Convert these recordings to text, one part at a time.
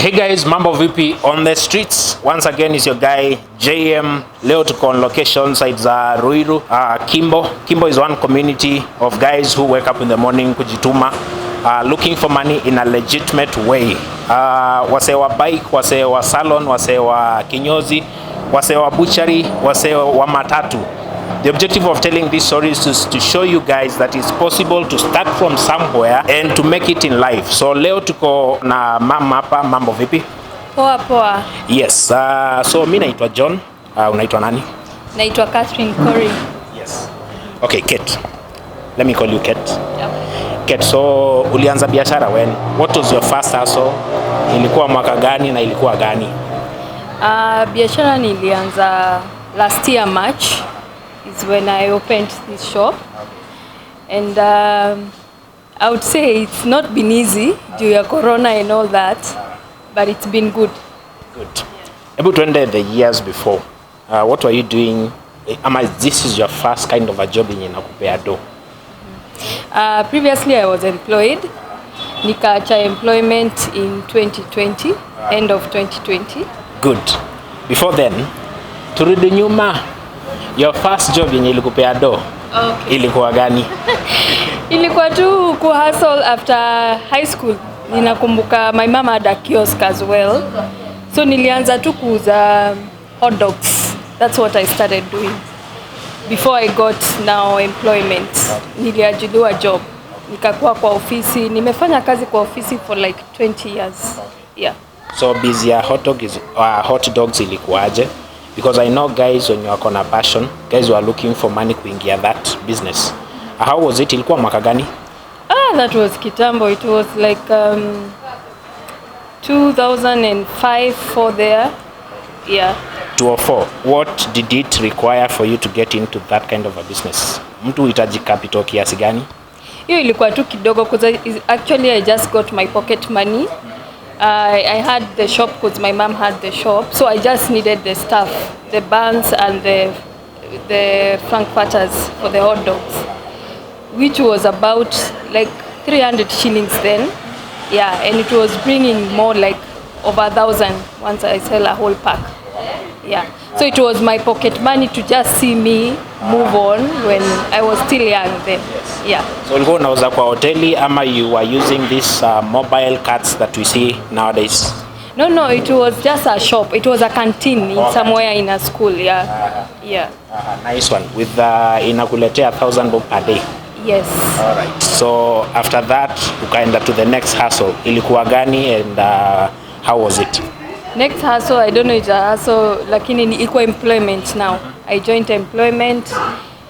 Hey guys, mambo vipi on the streets? Once again is your guy JM. Leo tuko on location sites za Ruiru, Kimbo. Kimbo is one community of guys who wake up in the morning kujituma, looking for money in a legitimate way. Wasee wa bike, wasee wa salon, wasee wa kinyozi, wasee wa butchery, wasee wa matatu. The objective of telling this story is to show you guys that it's possible to start from somewhere and to make it in life. So leo tuko na mama hapa. Mambo vipi? Poa poa. Yes. So mimi naitwa John. Unaitwa nani? Naitwa Catherine Kori. Yes. Okay, Kate. Let me call you Kate. Yep. Kate, so ulianza biashara when? What was your first hustle? Ilikuwa mwaka gani na ilikuwa gani? Biashara nilianza last year March is when I opened this shop. And I would say it's not been easy due to corona and all that, but it's been good. Good. Able to end the years before. What were you doing? This is your first kind of a job in inakupea do? Previously I was employed. Nikaacha employment in 2020, end of 2020. Good. Before then, turudi nyuma, your first job yenye ilikupea do, Okay. ilikuwa gani? Ilikuwa tu kuhustle after high school. Ninakumbuka my mama had a kiosk as well. So nilianza tu kuuza hot dogs. That's what I started doing. Before I got now employment. Niliajiliwa job. Nikakuwa kwa ofisi. Nimefanya kazi kwa ofisi for like 20 years. Yeah. So busy hot dogs ilikuwaje? Because I know guys when you are on a passion, guys who are looking for money kuingia that business. How was it? Ilikuwa mwaka gani? That was kitambo. It was like 2005 for there. Yeah. 204. What did it require for you to get into that kind of a business? Mtu uhitaji capital kiasi gani? Hiyo ilikuwa tu kidogo because actually I just got my pocket money. I had the shop because my mom had the shop, so I just needed the stuff, the buns and the frankfurters for the hot dogs, which was about like 300 shillings then. Yeah, and it was bringing more like over 1,000 once I sell a whole pack. Yeah, so it was my pocket money to just see me move on when I was still young then. Yeah. So ulikuwa unauza kwa hoteli ama you were using these mobile carts that we see nowadays? No, it was just a shop. It was a canteen in somewhere in a school. Yeah. Yeah. Nice one. With inakuletea 1,000 bob per day. Yes. All right. So after that ukaenda to the next hustle. Ilikuwa gani and how was it? Next hustle, I don't know it's a hustle, lakini ni equal employment now. I joined employment.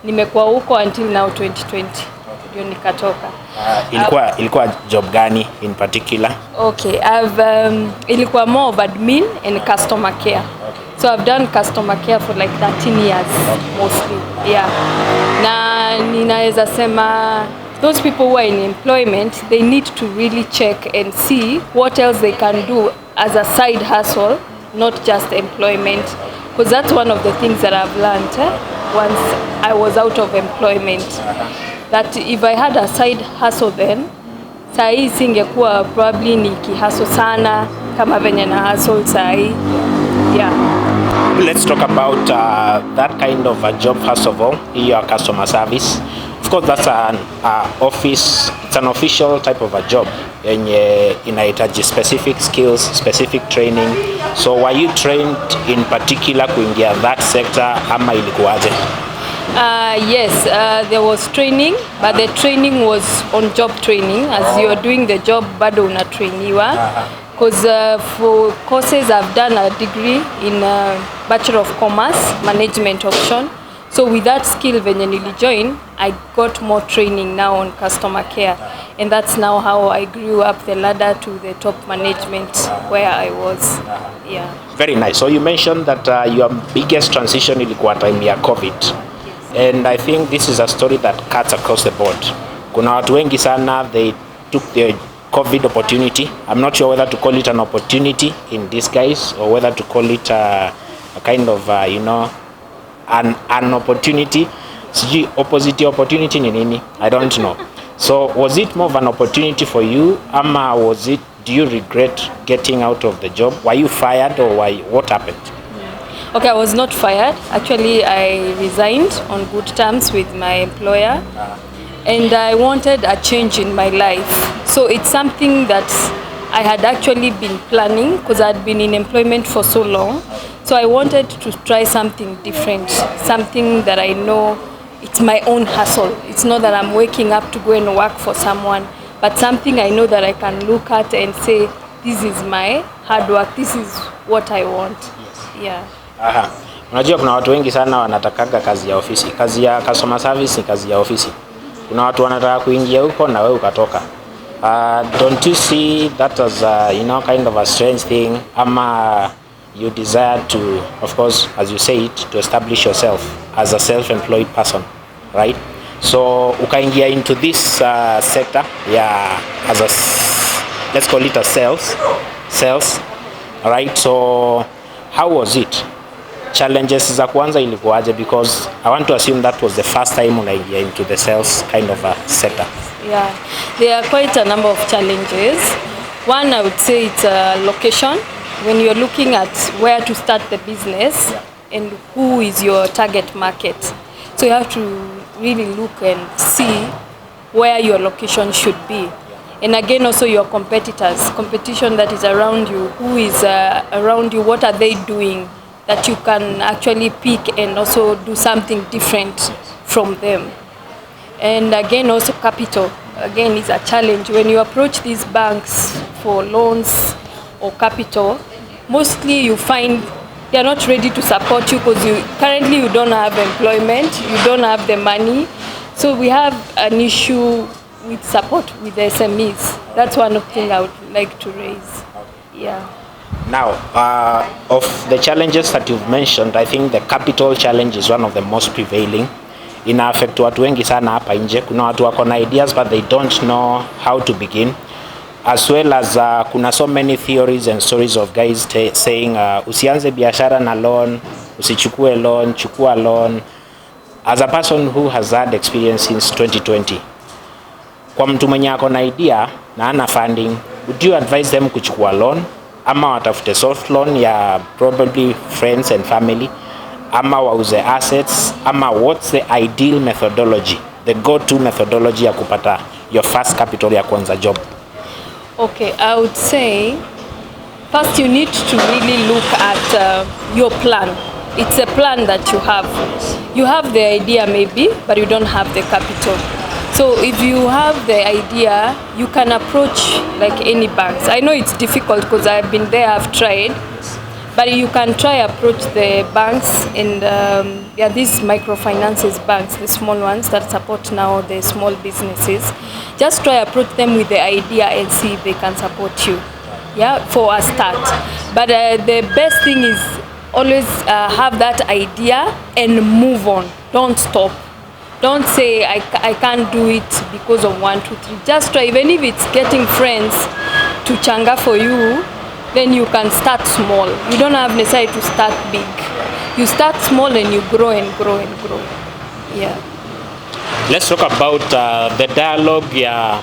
Nimekuwa huko until now 2020. Ndio nikatoka. Ilikuwa job gani in particular? Okay, ilikuwa more of admin and customer care. Okay. So I've done customer care for like 13 years mostly. Yeah. Na ninaweza sema those people who are in employment, they need to really check and see what else they can do as a side hustle, not just employment. Because that's one of the things that I've learned once I was out of employment. That if I had a side hustle then, sahi singekuwa probably nikihustle sana kama venye na hustle sahi. Yeah. Let's talk about that kind of a job first of all, your customer service. Of course, that's an office, it's an official type of a job yenye inahitaji specific skills, specific training. So were you trained in particular kuingia that sector ama ilikuwaje? Yes, there was training, but the training was on job training. As you're doing the job, bado unatrainiwa. Because for courses I've done a degree in Bachelor of Commerce, Management option. So with that skill venye nilijoin, I got more training now on customer care. And that's now how I grew up the ladder to the top management where I was. Yeah. Very nice. So you mentioned that your biggest transition ilikuwa time ya COVID. Yes. And I think this is a story that cuts across the board. Kuna watu wengi sana, they took the COVID opportunity. I'm not sure whether to call it an opportunity in disguise or whether to call it a kind of, an opportunity. Sijui opposite opportunity ni nini? I don't know. So was it more of an opportunity for you ama was it Do you regret getting out of the job? Were you fired or what happened? Okay, I was not fired. Actually, I resigned on good terms with my employer, and I wanted a change in my life. So it's something that I had actually been planning because I'd been in employment for so long. So I wanted to try something different, something that I know it's my own hustle. It's not that I'm waking up to go and work for someone, but something I know that I can look at and say, this is my hard work, this is what I want. Yeah. Aha. Unajua kuna watu wengi sana wanatakaga kazi ya ofisi. Kazi ya customer service ni kazi ya ofisi. Kuna watu wanataka kuingia huko na wewe ukatoka. Don't you see that as kind of a strange thing? Ama you desire to, of course, as you say it, to establish yourself as a self-employed person, right? So ukaingia into this sector, yeah, as a, let's call it a sales, right? So how was it? Challenges za kwanza ilikuwaje? Because I want to assume that was the first time unaingia into the sales kind of a sector. Yeah, there are quite a number of challenges. One, I would say it's location. When you're looking at where to start the business and who is your target market. So you have to really look and see where your location should be. And again, also your competitors, competition that is around you, who is around you, what are they doing that you can actually pick and also do something different from them. And again, also capital. Again, is a challenge. When you approach these banks for loans or capital, mostly you find they are not ready to support you because currently you don't have employment, you don't have the money. So we have an issue with support with the SMEs. That's one of the things I would like to raise. Yeah. Now, of the challenges that you've mentioned, I think the capital challenge is one of the most prevailing. Ina affect watu wengi sana hapa nje. Kuna watu wako na ideas but they don't know how to begin. As well as kuna so many theories and stories of guys saying usianze biashara na loan, usichukue loan, chukua loan. As a person who has had experience since 2020, kwa mtu mwenye ako na idea na ana funding, would you advise them kuchukua loan ama watafute soft loan ya probably friends and family, ama wauze assets, ama what's the ideal methodology, the go-to methodology ya kupata your first capital ya kuanza job? Okay, I would say first you need to really look at your plan. It's a plan that you have. You have the idea maybe, but you don't have the capital. So if you have the idea, you can approach like any banks. I know it's difficult because I've been there, I've tried, but you can try approach the banks and there are these microfinances banks, the small ones that support now the small businesses. Just try approach them with the idea and see if they can support you, yeah, for a start. But the best thing is always have that idea and move on. Don't stop. Don't say I can't do it because of 1, 2, 3. Just try. Even if it's getting friends to changa for you, then you can start small. You don't have necessarily to start big. You start small and you grow and grow and grow. Yeah. Let's talk about the dialogue ya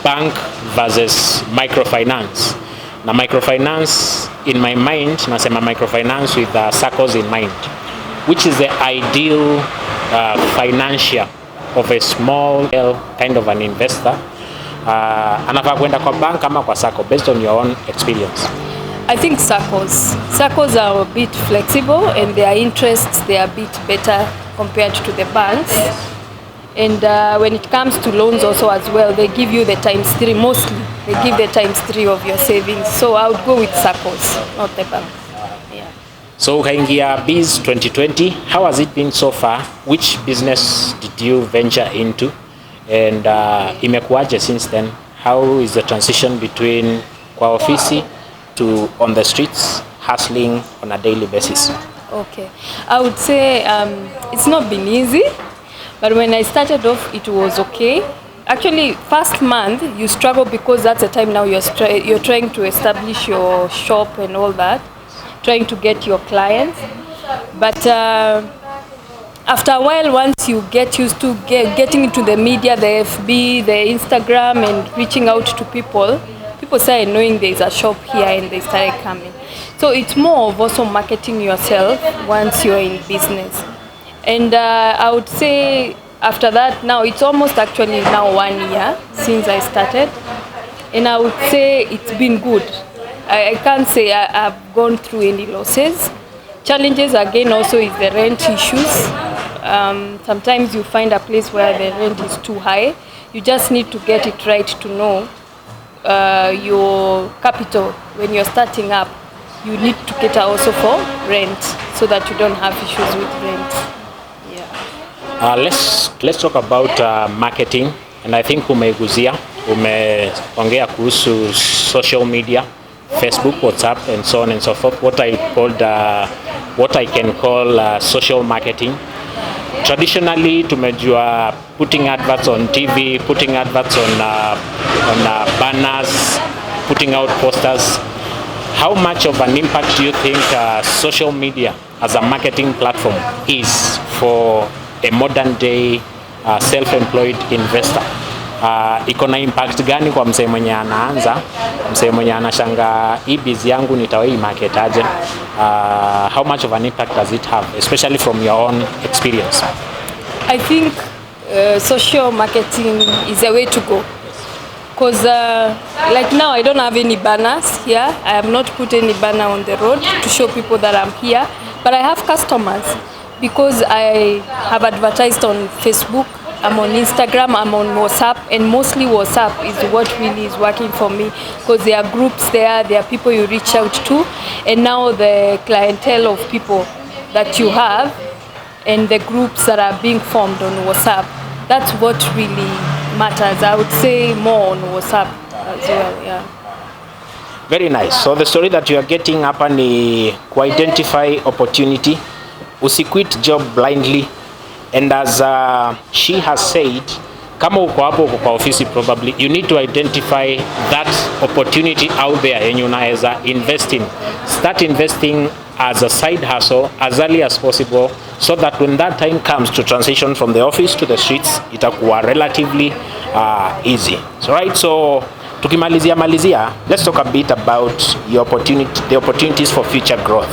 bank versus microfinance. Na microfinance, in my mind, nasema microfinance with SACCOs in mind. Which is the ideal financier of a small kind of an investor? Anafaa kwenda kwa bank ama kwa SACCO based on your own experience? I think SACCOs. SACCOs are a bit flexible and their interests, they are a bit better compared to the banks. And when it comes to loans also as well, they give you the ×3 mostly. They give the ×3 of your savings. So I would go with SACCOs, not the bank. Yeah. So ukaingia Biz 2020, how has it been so far? Which business did you venture into? And imekuwaje since then? How is the transition between kwa ofisi to on the streets, hustling on a daily basis? Okay. I would say it's not been easy. But when I started off, it was okay. Actually, first month, you struggle because that's the time now you're trying to establish your shop and all that, trying to get your clients. But after a while, once you get used to getting into the media, the FB, the Instagram, and reaching out to people people started knowing there's a shop here and they started coming. So it's more of also marketing yourself once you're in business. And I would say after that, now it's almost actually now 1 year since I started. And I would say it's been good. I can't say I've gone through any losses. Challenges again also is the rent issues. Sometimes you find a place where the rent is too high. You just need to get it right to know your capital when you're starting up. You need to cater also for rent so that you don't have issues with rent. Yeah. Let's talk about marketing, and I think umeongea kuhusu social media, Facebook, WhatsApp, and so on and so forth. What I can call social marketing. Traditionally, tumejua putting adverts on TV, putting adverts on banners, putting out posters. How much of an impact do you think social media as a marketing platform is for a modern day self-employed investor? Iko na impact gani kwa msee mwenye anaanza, msee mwenye anashanga hii biz yangu nitawai market aje? How much of an impact does it have, especially from your own experience? I think social marketing is the way to go. Because like now I don't have any banners here. I have not put any banner on the road to show people that I'm here. But I have customers because I have advertised on Facebook, I'm on Instagram, I'm on WhatsApp, and mostly WhatsApp is what really is working for me because there are groups there are people you reach out to, and now the clientele of people that you have and the groups that are being formed on WhatsApp, that's what really matters. I would say more on WhatsApp as well, yeah. Very nice. So the story that you are getting hapa ni identify opportunity, usiquit job blindly, and as she has said, kama uko hapo uko kwa ofisi, probably you need to identify that opportunity out there and unaweza invest in. Start investing as a side hustle as early as possible, so that when that time comes to transition from the office to the streets, itakuwa relatively easy. So right, so tukimalizia, let's talk a bit about the opportunities for future growth.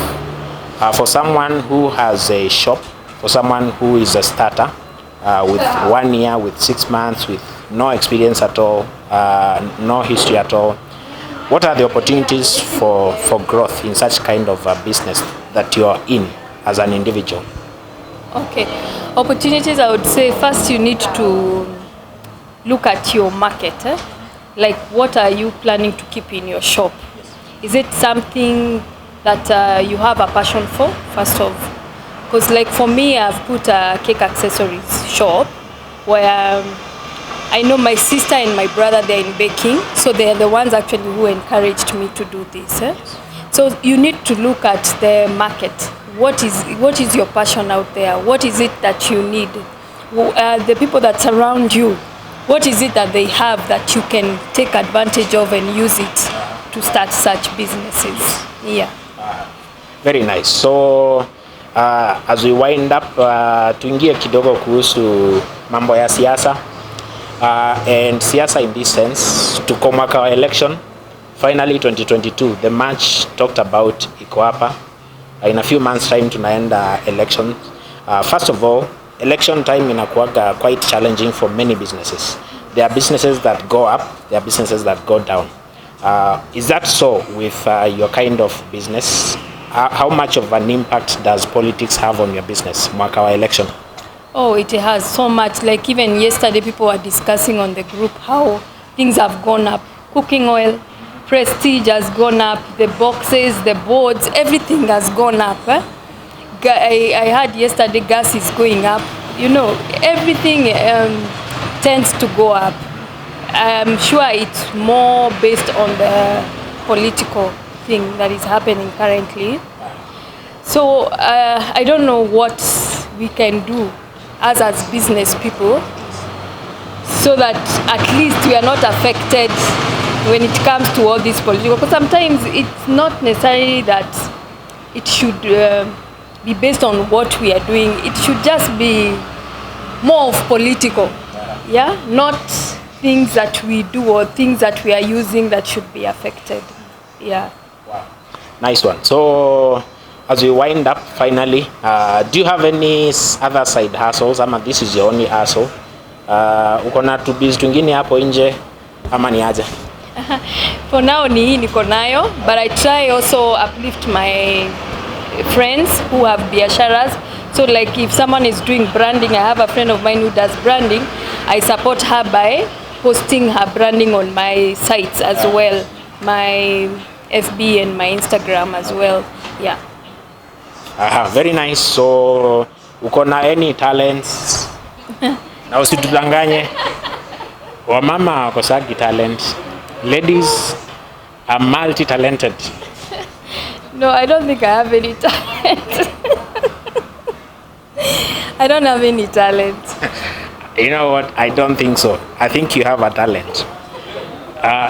For someone who has a shop, for someone who is a starter with 1 year, with 6 months, with no experience at all, no history at all, what are the opportunities for growth in such kind of a business that you are in as an individual? Okay, opportunities, I would say first you need to look at your market. Like what are you planning to keep in your shop? Is it something that you have a passion for, first of? Because like for me, I've put a cake accessories shop where I know my sister and my brother, they're in baking, so they're the ones actually who encouraged me to do this. So you need to look at the market. What is your passion out there? What is it that you need? The people that surround you, what is it that they have that you can take advantage of and use it to start such businesses? Yeah. Very nice. So as we wind up, tuingie kidogo kuhusu mambo ya siasa. And siasa in this sense, tuko mwaka wa election, finally 2022, the March talked about iko hapa. In a few months time tunaenda election. First of all, election time inakuwaga quite challenging for many businesses. There are businesses that go up, there are businesses that go down. Is that so with your kind of business? How much of an impact does politics have on your business, mwaka wa election? Oh, it has so much. Like even yesterday, people were discussing on the group how things have gone up. Cooking oil, prestige has gone up. The boxes, the boards, everything has gone up. I heard yesterday gas is going up. You know, everything tends to go up. I'm sure it's more based on the political thing that is happening currently. So I don't know what we can do as business people so that at least we are not affected when it comes to all this political, because sometimes it's not necessarily that it should be based on what we are doing. It should just be more of political, yeah, not things that we do or things that we are using that should be affected. Yeah. Wow. Nice one. So as we wind up finally, do you have any other side hustles ama this is your only hustle? Uko na tu biz twingine hapo nje ama ni aje? For now niko nayo, but I try also uplift my friends who have biasharas. So like if someone is doing branding, I have a friend of mine who does branding, I support her by posting her branding on my sites as well, my FB and my Instagram as well. Yeah. Very nice. So uko na any talents? Na usitudanganye. Wamama wakosagi talent. Ladies are multi-talented. No, I don't think I have any talent. I don't have any talent. You know what? I don't think so. I think you have a talent.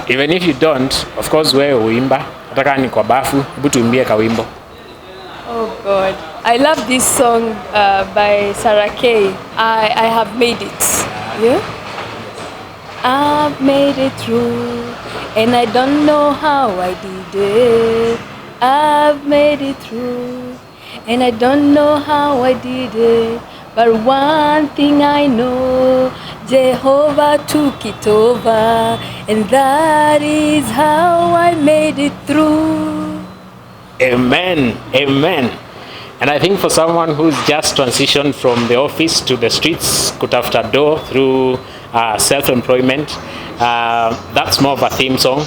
Even if you don't, of course wewe uimba. Nataka ni kwa bafu, hebu tuimbie kawimbo. Oh God. I love this song by Sarah K. I have made it. Yeah? I've made it through and I don't know how I did it. I've made it through and I don't know how I did it. But one thing I know, Jehovah took it over, and that is how I made it through. Amen. Amen. And I think for someone who's just transitioned from the office to the streets, kutafuta do through self-employment, that's more of a theme song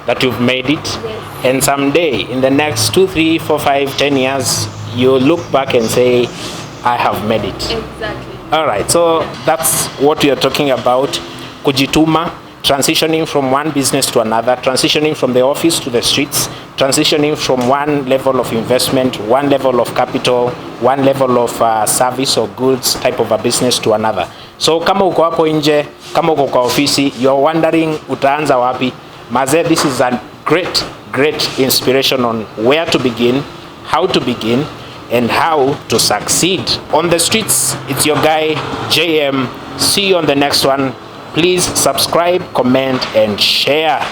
that you've made it. Yes. And someday, in the next 2, 3, 4, 5, 10 years, you'll look back and say, I have made it. Exactly. All right, so that's what we are talking about. Kujituma, transitioning from one business to another, transitioning from the office to the streets, transitioning from one level of investment, one level of capital, one level of service or goods type of a business to another. So kama uko hapo nje, kama uko kwa ofisi, you're wondering utaanza wapi? Maze, this is a great inspiration on where to begin, how to begin, and how to succeed. On the streets, it's your guy, JM. See you on the next one. Please subscribe, comment, and share.